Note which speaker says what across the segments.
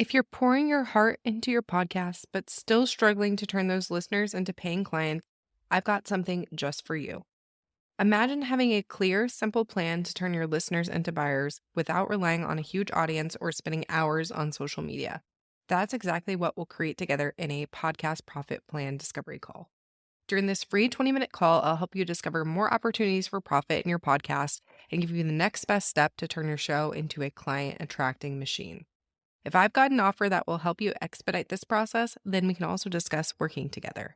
Speaker 1: If you're pouring your heart into your podcast, but still struggling to turn those listeners into paying clients, I've got something just for you. Imagine having a clear, simple plan to turn your listeners into buyers without relying on a huge audience or spending hours on social media. That's exactly what we'll create together in a podcast profit plan discovery call. During this free 20-minute call, I'll help you discover more opportunities for profit in your podcast and give you the next best step to turn your show into a client attracting machine. If I've got an offer that will help you expedite this process, then we can also discuss working together.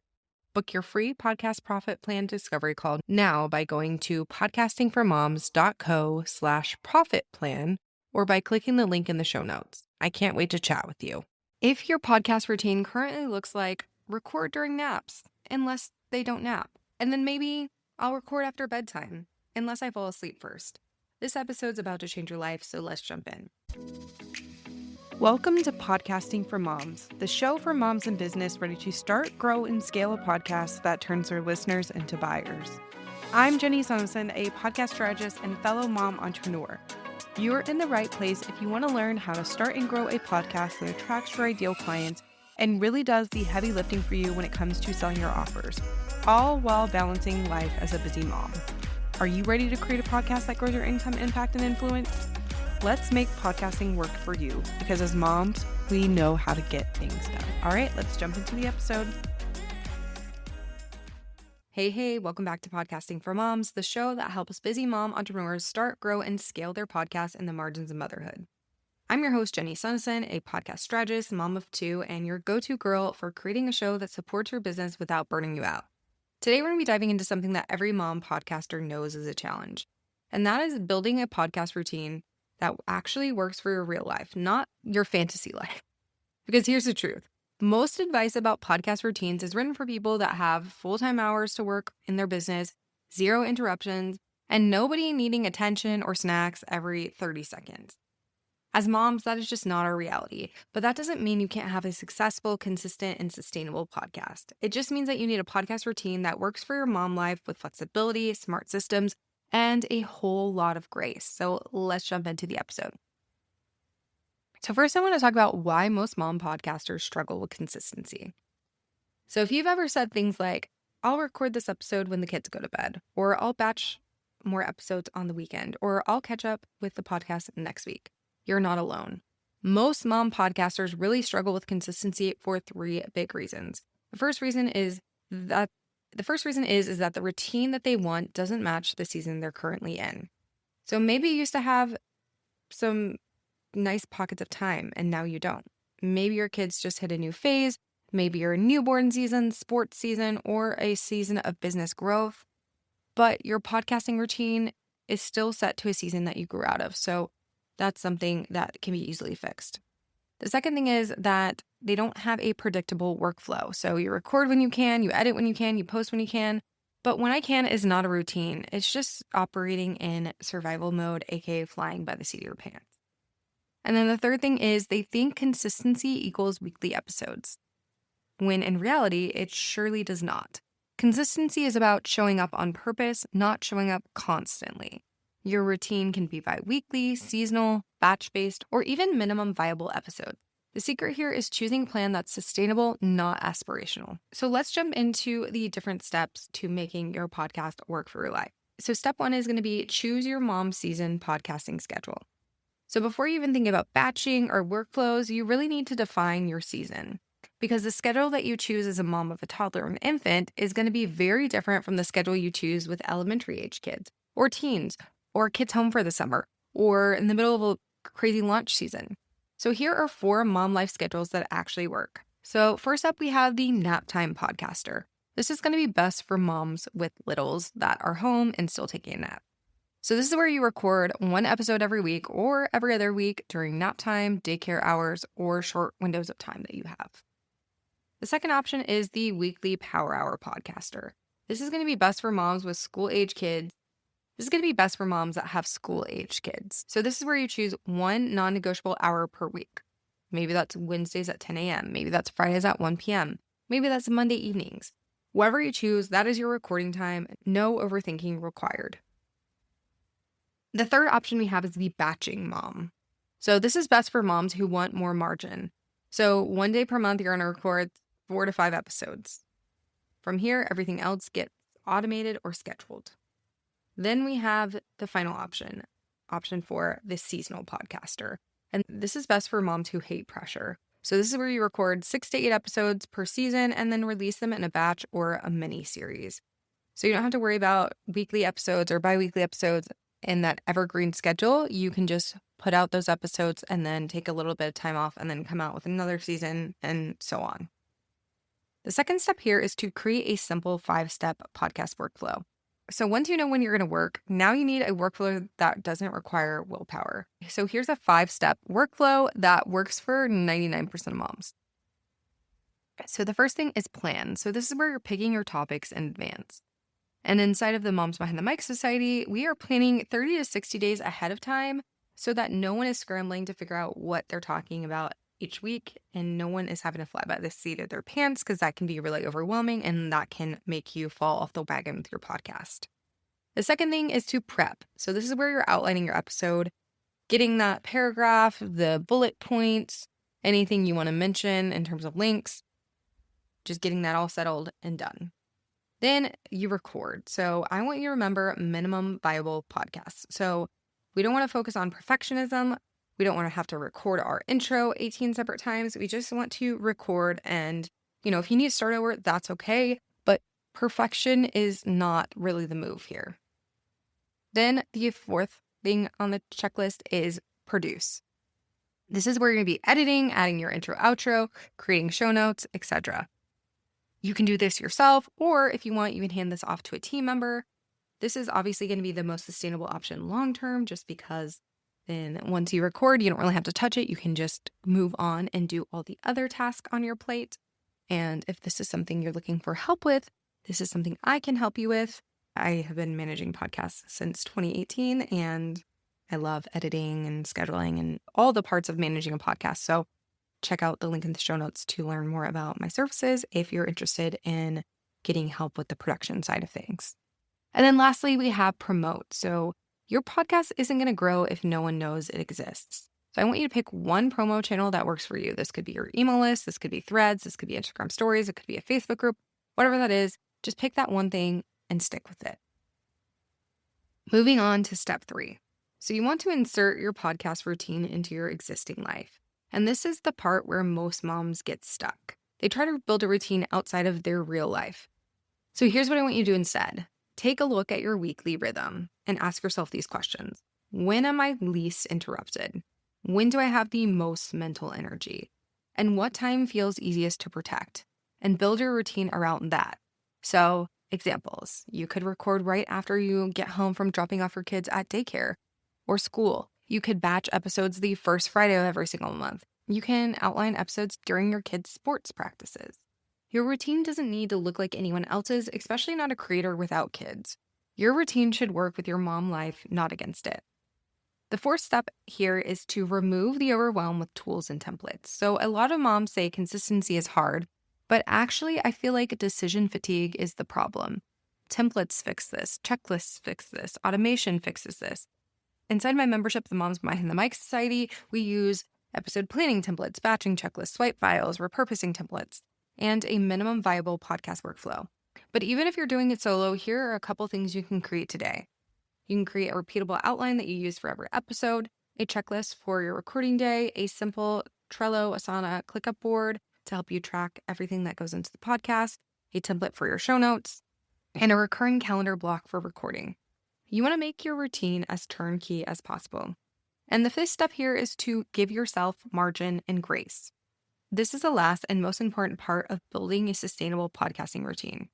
Speaker 1: Book your free podcast profit plan discovery call now by going to podcastingformoms.co/profit plan or by clicking the link in the show notes. I can't wait to chat with you. If your podcast routine currently looks like record during naps, unless they don't nap, and then maybe I'll record after bedtime, unless I fall asleep first. This episode's about to change your life, so let's jump in. Welcome to Podcasting for Moms, the show for moms in business ready to start, grow, and scale a podcast that turns their listeners into buyers. I'm Jenny Sonneson, a podcast strategist and fellow mom entrepreneur. You're in the right place if you want to learn how to start and grow a podcast that attracts your ideal clients and really does the heavy lifting for you when it comes to selling your offers, all while balancing life as a busy mom. Are you ready to create a podcast that grows your income, impact, and influence? Let's make podcasting work for you, because as moms, we know how to get things done. All right, let's jump into the episode. Hey, welcome back to Podcasting for Moms, the show that helps busy mom entrepreneurs start, grow, and scale their podcasts in the margins of motherhood. I'm your host, Jenny Sonneson, a podcast strategist, mom of two, and your go-to girl for creating a show that supports your business without burning you out. Today, we're going to be diving into something that every mom podcaster knows is a challenge, and that is building a podcast routine that actually works for your real life, not your fantasy life. Because here's the truth. Most advice about podcast routines is written for people that have full-time hours to work in their business, zero interruptions, and nobody needing attention or snacks every 30 seconds. As moms, that is just not our reality. But that doesn't mean you can't have a successful, consistent, and sustainable podcast. It just means that you need a podcast routine that works for your mom life with flexibility, smart systems, and a whole lot of grace. So let's jump into the episode. So first, I want to talk about why most mom podcasters struggle with consistency. So if you've ever said things like, I'll record this episode when the kids go to bed, or I'll batch more episodes on the weekend, or I'll catch up with the podcast next week, you're not alone. Most mom podcasters really struggle with consistency for three big reasons. The first reason is that the routine that they want doesn't match the season they're currently in. So maybe you used to have some nice pockets of time and now you don't. Maybe your kids just hit a new phase. Maybe you're in newborn season, sports season, or a season of business growth. But your podcasting routine is still set to a season that you grew out of. So that's something that can be easily fixed. The second thing is that they don't have a predictable workflow. So you record when you can, you edit when you can, you post when you can. But when I can is not a routine. It's just operating in survival mode, aka flying by the seat of your pants. And then the third thing is they think consistency equals weekly episodes, when in reality, it surely does not. Consistency is about showing up on purpose, not showing up constantly. Your routine can be bi-weekly, seasonal, batch-based, or even minimum viable episodes. The secret here is choosing a plan that's sustainable, not aspirational. So let's jump into the different steps to making your podcast work for your life. So step one is going to be choose your mom season podcasting schedule. So before you even think about batching or workflows, you really need to define your season, because the schedule that you choose as a mom of a toddler or an infant is going to be very different from the schedule you choose with elementary age kids or teens, or kids home for the summer, or in the middle of a crazy launch season. So here are 4 mom life schedules that actually work. So first up, we have the nap time podcaster. This is going to be best for moms with littles that are home and still taking a nap. So this is where you record 1 episode every week or every other week during nap time, daycare hours, or short windows of time that you have. The second option is the weekly power hour podcaster. This is going to be best for moms with school-age kids. This is going to be best for moms that have school-age kids. So this is where you choose 1 non-negotiable hour per week. Maybe that's Wednesdays at 10 a.m. Maybe that's Fridays at 1 p.m. Maybe that's Monday evenings. Whatever you choose, that is your recording time. No overthinking required. The third option we have is the batching mom. So this is best for moms who want more margin. So 1 day per month, you're going to record 4 to 5 episodes. From here, everything else gets automated or scheduled. Then we have the final option 4, the seasonal podcaster. And this is best for moms who hate pressure. So this is where you record 6 to 8 episodes per season and then release them in a batch or a mini series. So you don't have to worry about weekly episodes or bi-weekly episodes in that evergreen schedule. You can just put out those episodes and then take a little bit of time off and then come out with another season and so on. The second step here is to create a simple 5-step podcast workflow. So once you know when you're going to work, now you need a workflow that doesn't require willpower. So here's a 5-step workflow that works for 99% of moms. So the first thing is plan. So this is where you're picking your topics in advance. And inside of the Moms Behind the Mic Society, we are planning 30 to 60 days ahead of time so that no one is scrambling to figure out what they're talking about each week and no one is having to fly by the seat of their pants because that can be really overwhelming and that can make you fall off the wagon with your podcast. The second thing is to prep. So this is where you're outlining your episode, getting that paragraph, the bullet points, anything you want to mention in terms of links, just getting that all settled and done. Then you record. So I want you to remember minimum viable podcasts. So we don't want to focus on perfectionism. We don't want to have to record our intro 18 separate times. We just want to record and, if you need to start over, that's okay. But perfection is not really the move here. Then the fourth thing on the checklist is produce. This is where you're going to be editing, adding your intro, outro, creating show notes, etc. You can do this yourself, or if you want, you can hand this off to a team member. This is obviously going to be the most sustainable option long-term, just because then once you record, you don't really have to touch it. You can just move on and do all the other tasks on your plate. And if this is something you're looking for help with, this is something I can help you with. I have been managing podcasts since 2018, and I love editing and scheduling and all the parts of managing a podcast. So check out the link in the show notes to learn more about my services if you're interested in getting help with the production side of things. And then lastly, we have promote. So your podcast isn't going to grow if no one knows it exists. So I want you to pick one promo channel that works for you. This could be your email list. This could be Threads. This could be Instagram stories. It could be a Facebook group, whatever that is. Just pick that one thing and stick with it. Moving on to step 3. So you want to insert your podcast routine into your existing life. And this is the part where most moms get stuck. They try to build a routine outside of their real life. So here's what I want you to do instead. Take a look at your weekly rhythm and ask yourself these questions. When am I least interrupted? When do I have the most mental energy? And what time feels easiest to protect? And build your routine around that. So, examples. You could record right after you get home from dropping off your kids at daycare or school. You could batch episodes the first Friday of every single month. You can outline episodes during your kids' sports practices. Your routine doesn't need to look like anyone else's, especially not a creator without kids. Your routine should work with your mom life, not against it. The fourth step here is to remove the overwhelm with tools and templates. So a lot of moms say consistency is hard, but actually I feel like decision fatigue is the problem. Templates fix this, checklists fix this, automation fixes this. Inside my membership, the Moms Behind the Mic Society, we use episode planning templates, batching checklists, swipe files, repurposing templates, and a minimum viable podcast workflow. But even if you're doing it solo, here are a couple things you can create today. You can create a repeatable outline that you use for every episode, a checklist for your recording day, a simple Trello, Asana, ClickUp board to help you track everything that goes into the podcast, a template for your show notes, and a recurring calendar block for recording. You want to make your routine as turnkey as possible. And the fifth step here is to give yourself margin and grace. This is the last and most important part of building a sustainable podcasting routine.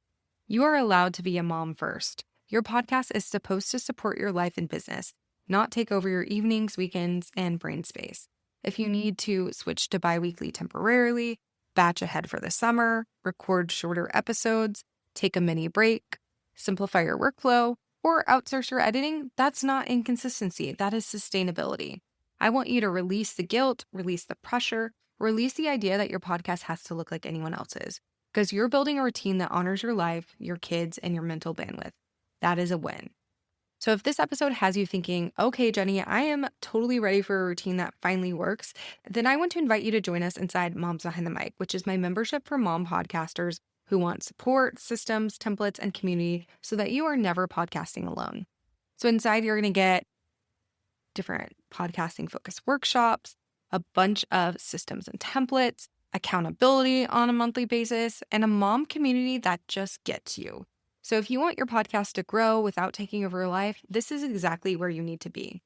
Speaker 1: You are allowed to be a mom first. Your podcast is supposed to support your life and business, not take over your evenings, weekends, and brain space. If you need to switch to bi-weekly temporarily, batch ahead for the summer, record shorter episodes, take a mini break, simplify your workflow, or outsource your editing, that's not inconsistency. That is sustainability. I want you to release the guilt, release the pressure, release the idea that your podcast has to look like anyone else's, because you're building a routine that honors your life, your kids, and your mental bandwidth. That is a win. So if this episode has you thinking, okay, Jenny, I am totally ready for a routine that finally works, then I want to invite you to join us inside Moms Behind the Mic, which is my membership for mom podcasters who want support, systems, templates, and community so that you are never podcasting alone. So inside, you're going to get different podcasting focused workshops, a bunch of systems and templates, accountability on a monthly basis, and a mom community that just gets you. So if you want your podcast to grow without taking over your life, this is exactly where you need to be.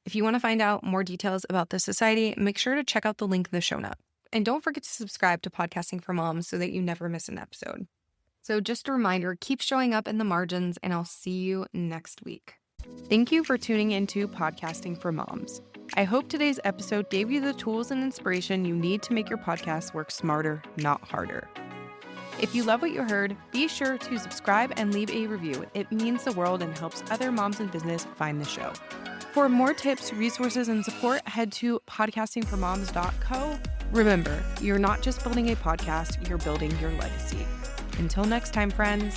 Speaker 1: If you want to find out more details about the society, make sure to check out the link in the show notes. And don't forget to subscribe to Podcasting for Moms so that you never miss an episode. So just a reminder, keep showing up in the margins, and I'll see you next week. Thank you for tuning into Podcasting for Moms. I hope today's episode gave you the tools and inspiration you need to make your podcast work smarter, not harder. If you love what you heard, be sure to subscribe and leave a review. It means the world and helps other moms in business find the show. For more tips, resources, and support, head to podcastingformoms.co. Remember, you're not just building a podcast, you're building your legacy. Until next time, friends.